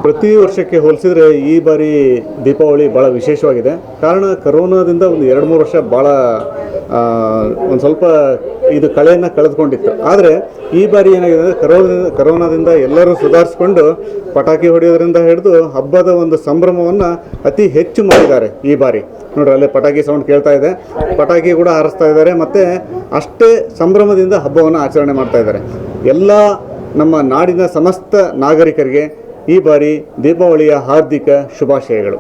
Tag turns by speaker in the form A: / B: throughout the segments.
A: ಪ್ರತಿ ವರ್ಷಕ್ಕೆ ಹೋಲಿಸಿದರೆ ಈ ಬಾರಿ ದೀಪಾವಳಿ ಭಾಳ ವಿಶೇಷವಾಗಿದೆ. ಕಾರಣ ಕರೋನಾದಿಂದ ಒಂದು 2-3 ವರ್ಷ ಭಾಳ ಒಂದು ಸ್ವಲ್ಪ ಇದು ಕಳೆಯನ್ನು ಕಳೆದುಕೊಂಡಿತ್ತು. ಆದರೆ ಈ ಬಾರಿ ಏನಾಗಿದೆ ಅಂದರೆ ಕರೋನಾದಿಂದ ಎಲ್ಲರೂ ಸುಧಾರಿಸ್ಕೊಂಡು ಪಟಾಕಿ ಹೊಡೆಯೋದ್ರಿಂದ ಹಿಡಿದು ಹಬ್ಬದ ಒಂದು ಸಂಭ್ರಮವನ್ನು ಅತಿ ಹೆಚ್ಚು ಮಾಡಿದ್ದಾರೆ ಈ ಬಾರಿ. ನೋಡ್ರಿ, ಅಲ್ಲೇ ಪಟಾಕಿ ಸೌಂಡ್ ಕೇಳ್ತಾ ಇದೆ, ಪಟಾಕಿ ಕೂಡ ಹಾರಿಸ್ತಾ ಇದ್ದಾರೆ ಮತ್ತು ಅಷ್ಟೇ ಸಂಭ್ರಮದಿಂದ ಹಬ್ಬವನ್ನು ಆಚರಣೆ ಮಾಡ್ತಾ ಇದ್ದಾರೆ. ಎಲ್ಲ ನಮ್ಮ ನಾಡಿನ ಸಮಸ್ತ ನಾಗರಿಕರಿಗೆ ಈ ಬಾರಿ ದೀಪಾವಳಿಯ ಹಾರ್ದಿಕ ಶುಭಾಶಯಗಳು.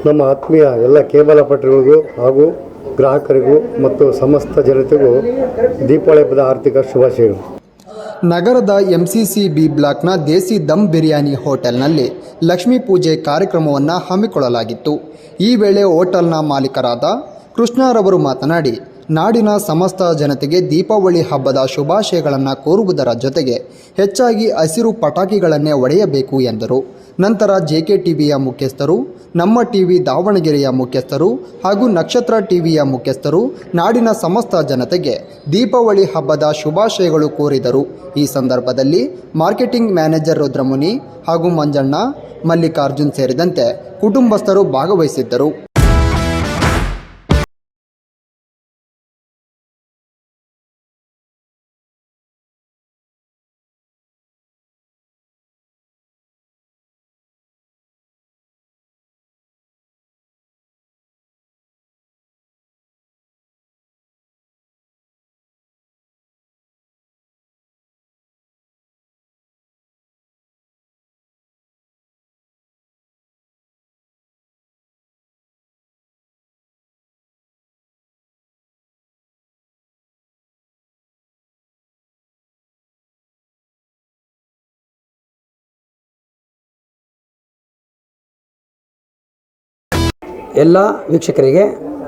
B: ನಮ್ಮ ಆತ್ಮೀಯ ಎಲ್ಲ ಕೇಬಲ ಪಟರಿಗಳಿಗೂ ಹಾಗೂ ಗ್ರಾಹಕರಿಗೂ ಮತ್ತು ಸಮಸ್ತ ಜನತೆಗೂ ದೀಪಾವಳಿ ಹಬ್ಬದ ಆರ್ಥಿಕ ಶುಭಾಶಯಗಳು.
C: ನಗರದ MCCB ಬ್ಲಾಕ್ನ ದೇಸಿ ದಮ್ ಬಿರಿಯಾನಿ ಹೋಟೆಲ್ನಲ್ಲಿ ಲಕ್ಷ್ಮೀ ಪೂಜೆ ಕಾರ್ಯಕ್ರಮವನ್ನು ಹಮ್ಮಿಕೊಳ್ಳಲಾಗಿತ್ತು. ಈ ವೇಳೆ ಹೋಟೆಲ್ನ ಮಾಲೀಕರಾದ ಕೃಷ್ಣರವರು ಮಾತನಾಡಿ, ನಾಡಿನ ಸಮಸ್ತ ಜನತೆಗೆ ದೀಪಾವಳಿ ಹಬ್ಬದ ಶುಭಾಶಯಗಳನ್ನು ಕೋರುವುದರ ಜೊತೆಗೆ ಹೆಚ್ಚಾಗಿ ಹಸಿರು ಪಟಾಕಿಗಳನ್ನೇ ಹೊಡೆಯಬೇಕು ಎಂದರು. ನಂತರ JKTVಯ ಮುಖ್ಯಸ್ಥರು, ನಮ್ಮ ಟಿವಿ ದಾವಣಗೆರೆಯ ಮುಖ್ಯಸ್ಥರು ಹಾಗೂ ನಕ್ಷತ್ರ ಟಿವಿಯ ಮುಖ್ಯಸ್ಥರು ನಾಡಿನ ಸಮಸ್ತ ಜನತೆಗೆ ದೀಪಾವಳಿ ಹಬ್ಬದ ಶುಭಾಶಯಗಳು ಕೋರಿದರು. ಈ ಸಂದರ್ಭದಲ್ಲಿ ಮಾರ್ಕೆಟಿಂಗ್ ಮ್ಯಾನೇಜರ್ ರುದ್ರಮುನಿ ಹಾಗೂ ಮಂಜಣ್ಣ, ಮಲ್ಲಿಕಾರ್ಜುನ್ ಸೇರಿದಂತೆ ಕುಟುಂಬಸ್ಥರು ಭಾಗವಹಿಸಿದ್ದರು.
D: ಎಲ್ಲ ವೀಕ್ಷಕರಿಗೆ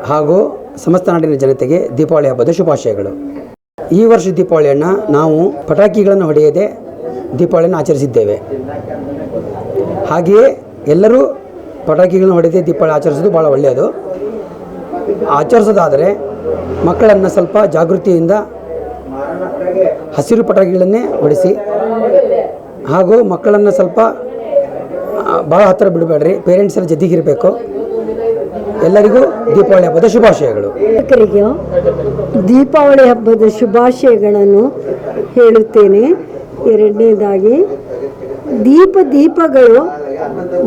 D: ಹಾಗೂ ಸಮಸ್ತ ನಾಡಿನ ಜನತೆಗೆ ದೀಪಾವಳಿ ಹಬ್ಬದ ಶುಭಾಶಯಗಳು. ಈ ವರ್ಷ ದೀಪಾವಳಿಯನ್ನು ನಾವು ಪಟಾಕಿಗಳನ್ನು ಹೊಡೆಯದೆ ದೀಪಾವಳಿಯನ್ನು ಆಚರಿಸಿದ್ದೇವೆ. ಹಾಗೆಯೇ ಎಲ್ಲರೂ ಪಟಾಕಿಗಳನ್ನು ಹೊಡೆಯದೆ ದೀಪಾವಳಿ ಆಚರಿಸೋದು ಭಾಳ ಒಳ್ಳೆಯದು. ಆಚರಿಸೋದಾದರೆ ಮಕ್ಕಳನ್ನು ಸ್ವಲ್ಪ ಜಾಗೃತಿಯಿಂದ ಹಸಿರು ಪಟಾಕಿಗಳನ್ನೇ ಹೊಡೆಸಿ, ಹಾಗೂ ಮಕ್ಕಳನ್ನು ಸ್ವಲ್ಪ ಭಾಳ ಹತ್ತಿರ ಬಿಡಬೇಡ್ರಿ, ಪೇರೆಂಟ್ಸರ ಜೊತೆಗಿರಬೇಕು. ಎಲ್ಲರಿಗೂ ದೀಪಾವಳಿ ಹಬ್ಬದ ಶುಭಾಶಯಗಳು.
E: ದೀಪಾವಳಿ ಹಬ್ಬದ ಶುಭಾಶಯಗಳನ್ನು ಹೇಳುತ್ತೇನೆ. ಎರಡನೇದಾಗಿ, ದೀಪಗಳು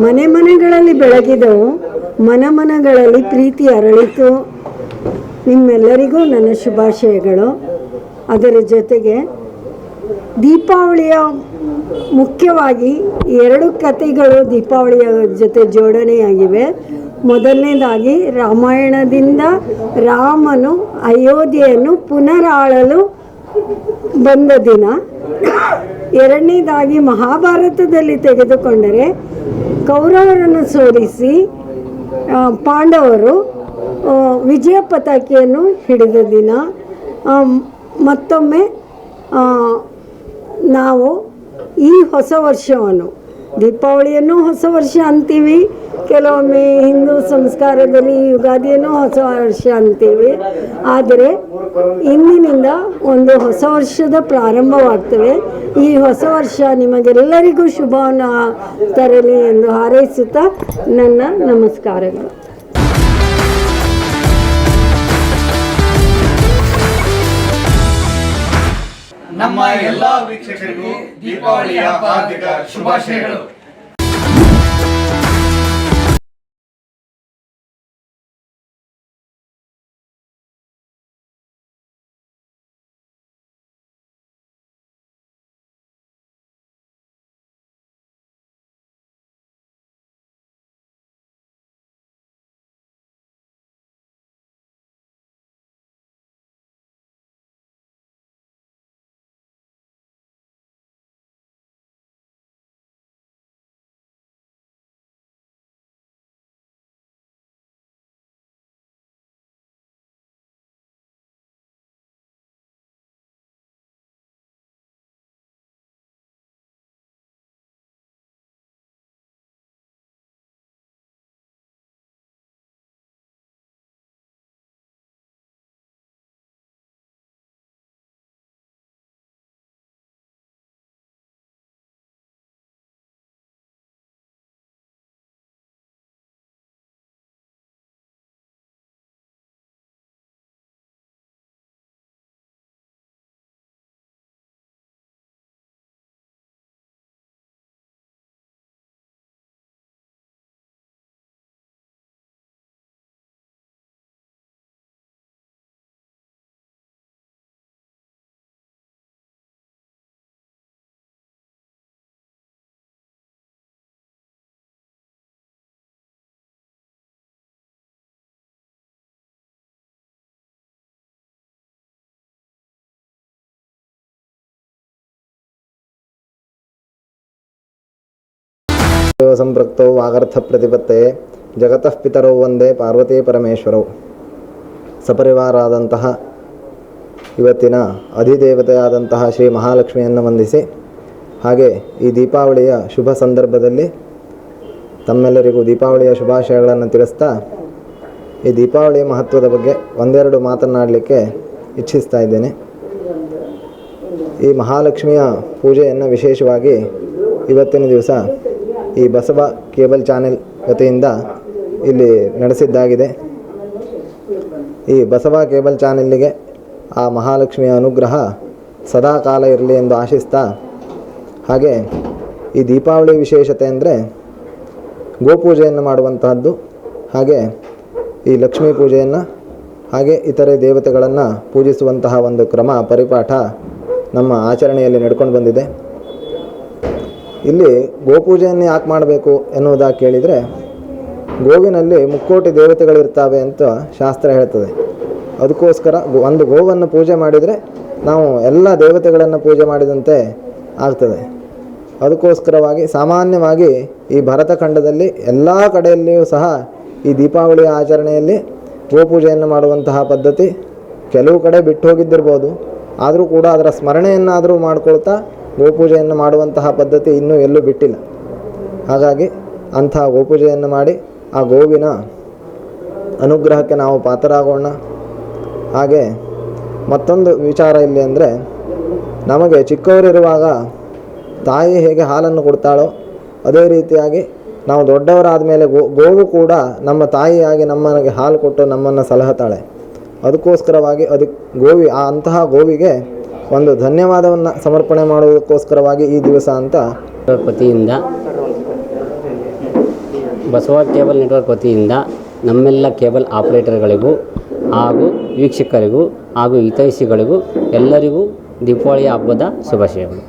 E: ಮನೆ ಮನೆಗಳಲ್ಲಿ ಬೆಳಗಿದವು, ಮನಗಳಲ್ಲಿ ಪ್ರೀತಿ ಅರಳಿತು. ನಿಮ್ಮೆಲ್ಲರಿಗೂ ನನ್ನ ಶುಭಾಶಯಗಳು. ಅದರ ಜೊತೆಗೆ ದೀಪಾವಳಿಯ ಮುಖ್ಯವಾಗಿ 2 ಕಥೆಗಳು ದೀಪಾವಳಿಯ ಜೊತೆ ಜೋಡಣೆಯಾಗಿವೆ. ಮೊದಲನೇದಾಗಿ, ರಾಮಾಯಣದಿಂದ ರಾಮನು ಅಯೋಧ್ಯೆಯನ್ನು ಪುನರಾಳಲು ಬಂದ ದಿನ. ಎರಡನೇದಾಗಿ, ಮಹಾಭಾರತದಲ್ಲಿ ತೆಗೆದುಕೊಂಡರೆ ಕೌರವರನ್ನು ಸೋಲಿಸಿ ಪಾಂಡವರು ವಿಜಯ ಪತಾಕೆಯನ್ನು ಹಿಡಿದ ದಿನ. ಮತ್ತೊಮ್ಮೆ ನಾವು ಈ ಹೊಸ ವರ್ಷವನ್ನು, ದೀಪಾವಳಿಯನ್ನು ಹೊಸ ವರ್ಷ ಅಂತೀವಿ, ಕೆಲವೊಮ್ಮೆ ಹಿಂದೂ ಸಂಸ್ಕಾರದಲ್ಲಿ ಯುಗಾದಿಯನ್ನು ಹೊಸ ವರ್ಷ ಅಂತೀವಿ. ಆದರೆ ಇಂದಿನಿಂದ ಒಂದು ಹೊಸ ವರ್ಷದ ಪ್ರಾರಂಭವಾಗ್ತವೆ. ಈ ಹೊಸ ವರ್ಷ ನಿಮಗೆಲ್ಲರಿಗೂ ಶುಭವನ್ನು ತರಲಿ ಎಂದು ಹಾರೈಸುತ್ತಾ ನನ್ನ ನಮಸ್ಕಾರಗಳು.
F: ನಮ್ಮ ಎಲ್ಲ ವೀಕ್ಷಕರಿಗೂ ದೀಪಾವಳಿಯ ಹಾರ್ದಿಕ ಶುಭಾಶಯಗಳು.
G: ಸಂಪೃಕ್ತೌ ವಾಗರ್ಥ ಪ್ರತಿಪತ್ತೆ ಜಗತಃ ಪಿತರೌ ಒಂದೇ ಪಾರ್ವತಿ ಪರಮೇಶ್ವರೌ. ಸಪರಿವಾರಾದಂತಹ ಇವತ್ತಿನ ಅಧಿದೇವತೆಯಾದಂತಹ ಶ್ರೀ ಮಹಾಲಕ್ಷ್ಮಿಯನ್ನು ವಂದಿಸಿ, ಹಾಗೆ ಈ ದೀಪಾವಳಿಯ ಶುಭ ಸಂದರ್ಭದಲ್ಲಿ ತಮ್ಮೆಲ್ಲರಿಗೂ ದೀಪಾವಳಿಯ ಶುಭಾಶಯಗಳನ್ನು ತಿಳಿಸ್ತಾ, ಈ ದೀಪಾವಳಿಯ ಮಹತ್ವದ ಬಗ್ಗೆ ಒಂದೆರಡು ಮಾತನಾಡಲಿಕ್ಕೆ ಇಚ್ಛಿಸ್ತಾ ಇದ್ದೇನೆ. ಈ ಮಹಾಲಕ್ಷ್ಮಿಯ ಪೂಜೆಯನ್ನು ವಿಶೇಷವಾಗಿ ಇವತ್ತಿನ ದಿವಸ ಈ ಬಸವ ಕೇಬಲ್ ಚಾನೆಲ್ ವತಿಯಿಂದ ಇಲ್ಲಿ ನಡೆಸಿದ್ದಾಗಿದೆ. ಈ ಬಸವ ಕೇಬಲ್ ಚಾನೆಲ್ಲಿಗೆ ಆ ಮಹಾಲಕ್ಷ್ಮಿಯ ಅನುಗ್ರಹ ಸದಾ ಕಾಲ ಇರಲಿ ಎಂದು ಆಶಿಸ್ತಾ, ಹಾಗೆ ಈ ದೀಪಾವಳಿ ವಿಶೇಷತೆ ಅಂದರೆ ಗೋಪೂಜೆಯನ್ನು ಮಾಡುವಂತಹದ್ದು, ಹಾಗೆ ಈ ಲಕ್ಷ್ಮೀ ಪೂಜೆಯನ್ನು ಹಾಗೆ ಇತರೆ ದೇವತೆಗಳನ್ನು ಪೂಜಿಸುವಂತಹ ಒಂದು ಕ್ರಮ ಪರಿಪಾಠ ನಮ್ಮ ಆಚರಣೆಯಲ್ಲಿ ನಡ್ಕೊಂಡು ಬಂದಿದೆ. ಇಲ್ಲಿ ಗೋಪೂಜೆಯನ್ನು ಯಾಕೆ ಮಾಡಬೇಕು ಎನ್ನುವುದಾಗಿ ಕೇಳಿದರೆ, ಗೋವಿನಲ್ಲಿ ಮುಕ್ಕೋಟಿ ದೇವತೆಗಳಿರ್ತಾವೆ ಅಂತ ಶಾಸ್ತ್ರ ಹೇಳ್ತದೆ. ಅದಕ್ಕೋಸ್ಕರ ಒಂದು ಗೋವನ್ನು ಪೂಜೆ ಮಾಡಿದರೆ ನಾವು ಎಲ್ಲ ದೇವತೆಗಳನ್ನು ಪೂಜೆ ಮಾಡಿದಂತೆ ಆಗ್ತದೆ. ಅದಕ್ಕೋಸ್ಕರವಾಗಿ ಸಾಮಾನ್ಯವಾಗಿ ಈ ಭರತಖಂಡದಲ್ಲಿ ಎಲ್ಲ ಕಡೆಯಲ್ಲಿಯೂ ಸಹ ಈ ದೀಪಾವಳಿಯ ಆಚರಣೆಯಲ್ಲಿ ಗೋಪೂಜೆಯನ್ನು ಮಾಡುವಂತಹ ಪದ್ಧತಿ ಕೆಲವು ಕಡೆ ಬಿಟ್ಟು ಹೋಗಿದ್ದಿರ್ಬೋದು, ಆದರೂ ಕೂಡ ಅದರ ಸ್ಮರಣೆಯನ್ನಾದರೂ ಮಾಡಿಕೊಳ್ತಾ ಗೋಪೂಜೆಯನ್ನು ಮಾಡುವಂತಹ ಪದ್ಧತಿ ಇನ್ನೂ ಎಲ್ಲೂ ಬಿಟ್ಟಿಲ್ಲ. ಹಾಗಾಗಿ ಅಂಥ ಗೋಪೂಜೆಯನ್ನು ಮಾಡಿ ಆ ಗೋವಿನ ಅನುಗ್ರಹಕ್ಕೆ ನಾವು ಪಾತ್ರರಾಗೋಣ. ಹಾಗೆ ಮತ್ತೊಂದು ವಿಚಾರ ಇಲ್ಲಿ ಅಂದರೆ, ನಮಗೆ ಚಿಕ್ಕವರಿರುವಾಗ ತಾಯಿ ಹೇಗೆ ಹಾಲನ್ನು ಕೊಡ್ತಾಳೋ ಅದೇ ರೀತಿಯಾಗಿ ನಾವು ದೊಡ್ಡವರಾದ ಮೇಲೆ ಗೋವು ಕೂಡ ನಮ್ಮ ತಾಯಿಯಾಗಿ ನಮ್ಮನಿಗೆ ಹಾಲು ಕೊಟ್ಟು ನಮ್ಮನ್ನು ಸಲಹುತ್ತಾಳೆ. ಅದಕ್ಕೋಸ್ಕರವಾಗಿ ಅಂತಹ ಗೋವಿಗೆ ಒಂದು ಧನ್ಯವಾದವನ್ನು ಸಮರ್ಪಣೆ ಮಾಡುವುದಕ್ಕೋಸ್ಕರವಾಗಿ ಈ ದಿವಸ ಅಂತ
H: ವತಿಯಿಂದ ಬಸವ ಕೇಬಲ್ ನೆಟ್ವರ್ಕ್ ವತಿಯಿಂದ ನಮ್ಮೆಲ್ಲ ಕೇಬಲ್ ಆಪರೇಟರ್ಗಳಿಗೂ ಹಾಗೂ ವೀಕ್ಷಕರಿಗೂ ಹಾಗೂ ಹಿತೈಷಿಗಳಿಗೂ ಎಲ್ಲರಿಗೂ ದೀಪಾವಳಿ ಹಬ್ಬದ ಶುಭಾಶಯಗಳು.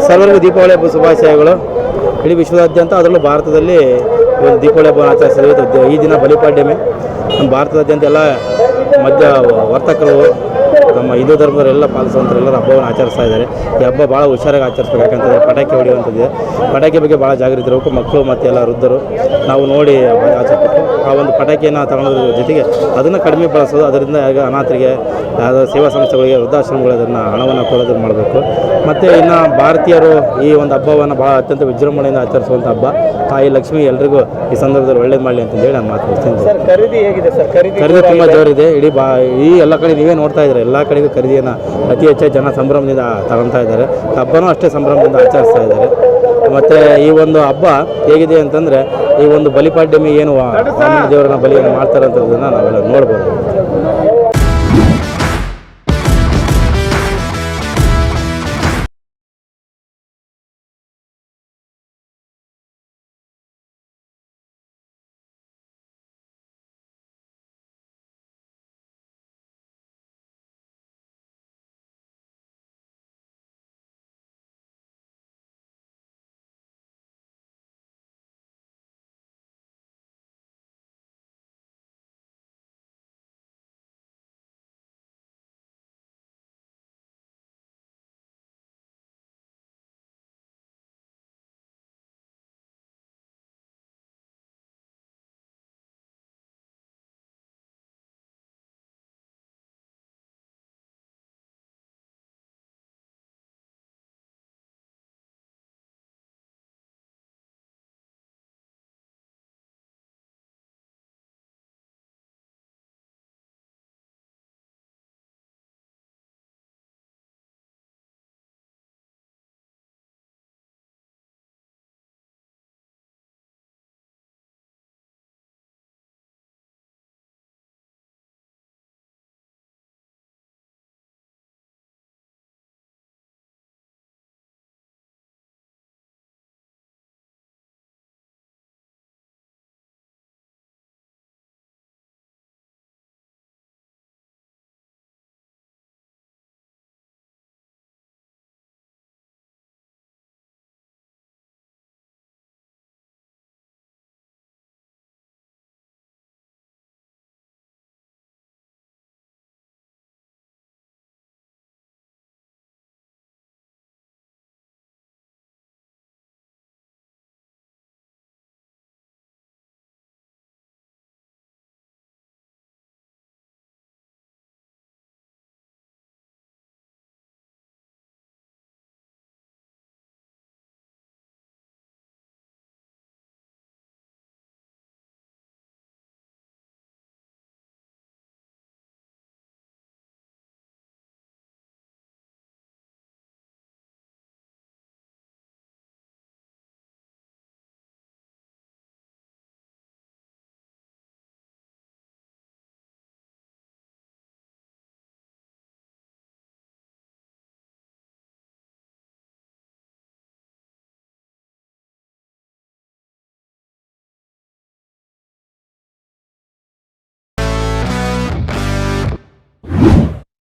I: ಸರ್ವರಿಗೂ ದೀಪಾವಳಿ ಹಬ್ಬ ಶುಭಾಶಯಗಳು. ಇಡೀ ವಿಶ್ವದಾದ್ಯಂತ ಅದರಲ್ಲೂ ಭಾರತದಲ್ಲಿ ಒಂದು ದೀಪಾವಳಿ ಹಬ್ಬವನ್ನು ಆಚರಿಸಿದೆ. ಈ ದಿನ ಬಲಿಪಾಡ್ಯಮಿ. ನಮ್ಮ ಭಾರತದಾದ್ಯಂತ ಎಲ್ಲ ವರ್ತಕರು ನಮ್ಮ ಹಿಂದೂ ಧರ್ಮದವರೆಲ್ಲ ಪಾಲಿಸುವಂಥರೆಲ್ಲರ ಹಬ್ಬವನ್ನು ಆಚರಿಸ್ತಾ ಇದ್ದಾರೆ. ಈ ಹಬ್ಬ ಭಾಳ ಹುಷಾರಾಗಿ ಆಚರಿಸ್ಬೇಕು. ಯಾಕಂತಂದರೆ ಪಟಾಕಿ ಹೊಡೆಯುವಂಥದ್ದಿದೆ. ಪಟಾಕಿ ಬಗ್ಗೆ ಭಾಳ ಜಾಗೃತಿ ಇರಬೇಕು. ಮಕ್ಕಳು ಮತ್ತು ಎಲ್ಲ ವೃದ್ಧರು ನಾವು ನೋಡಿ ಆಚರಿಸಬೇಕು. ಆ ಒಂದು ಪಟಾಕಿಯನ್ನು ತಗೊಳ್ಳೋದ್ರ ಜೊತೆಗೆ ಅದನ್ನು ಕಡಿಮೆ ಬಳಸೋದು. ಅದರಿಂದ ಈಗ ಅನಾಥರಿಗೆ, ಯಾವುದೋ ಸೇವಾ ಸಂಸ್ಥೆಗಳಿಗೆ, ವೃದ್ಧಾಶ್ರಮಗಳು ಅದನ್ನು ಹಣವನ್ನು ಕೊಡೋದನ್ನು ಮಾಡಬೇಕು. ಮತ್ತು ಇನ್ನು ಭಾರತೀಯರು ಈ ಒಂದು ಹಬ್ಬವನ್ನು ಭಾಳ ಅತ್ಯಂತ ವಿಜೃಂಭಣೆಯಿಂದ ಆಚರಿಸುವಂಥ ಹಬ್ಬ. ತಾಯಿ ಲಕ್ಷ್ಮಿ ಎಲ್ರಿಗೂ ಈ ಸಂದರ್ಭದಲ್ಲಿ ಒಳ್ಳೇದು ಮಾಡಲಿ ಅಂತಂದೇಳಿ ನಾನು ಮಾತಾಡ್ತೀನಿ.
F: ಸರ್, ಖರೀದಿ ಹೇಗಿದೆ ಸರ್?
I: ಖರೀದಿ ತುಂಬ ಜೋರಿದೆ. ಈ ಎಲ್ಲ ಕಡೆ ನೀವೇ ನೋಡ್ತಾ ಇದ್ದಾರೆ. ಎಲ್ಲ ಕಡೆಗೂ ಖರೀದಿಯನ್ನು ಅತಿ ಹೆಚ್ಚಾಗಿ ಜನ ಸಂಭ್ರಮದಿಂದ ತಗೊಳ್ತಾ ಇದ್ದಾರೆ. ಹಬ್ಬನೂ ಅಷ್ಟೇ ಸಂಭ್ರಮದಿಂದ ಆಚರಿಸ್ತಾ ಇದ್ದಾರೆ. ಮತ್ತು ಈ ಒಂದು ಹಬ್ಬ ಹೇಗಿದೆ ಅಂತಂದರೆ, ಈ ಒಂದು ಬಲಿಪಾಡ್ಯಮಿ ಏನು ವಾಮನ ದೇವರನ್ನ ಬಲಿಯನ್ನು ಮಾಡ್ತಾರೆ ಅಂತದನ್ನು ನಾವೆಲ್ಲ ನೋಡ್ಬೋದು.